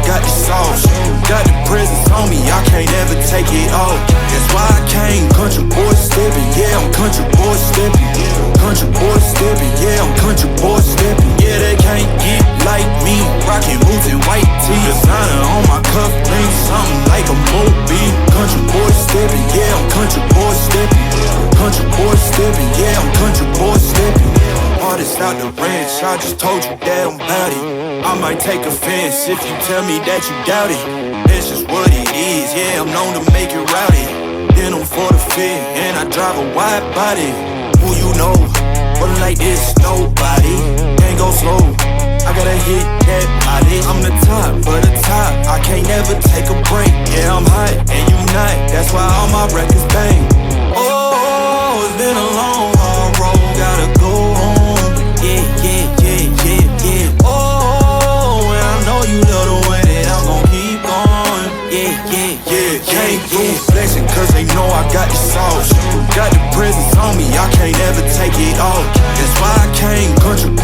got the sauce. Got the presence on me, I can't ever take it off. That's why I came country boy stepping. Yeah, I'm country boy stepping. Country boy stepping, yeah, I'm country boy stepping. Yeah, they can't get like me. Rockin' boots and white tee. Designer on my cuff ring, something like a Moby. Country boy stepping, yeah, I'm country boy stepping. Country boy stepping, yeah, I'm country boy stepping. Artist out the ranch, I just told you that I'm bout it. I might take offense if you tell me that you doubt it. That's just what it is, yeah, I'm known to make it rowdy. Then I'm for the fit, and I drive a wide body. Who you know? Rolling like this, nobody. Can't go slow, I gotta hit that body. I'm the top for the top, I can't never take a break. Yeah, I'm hot, and you not, that's why all my records bang. Oh, it's been a long, hard road, gotta go home. Yeah, yeah, yeah, yeah, yeah. Oh, and I know you love the way that I'm gon' keep going. Yeah, yeah, yeah, can't do flexing, cause they know I got the sauce. Got the presence on me, I can't ever take it off. That's why I came country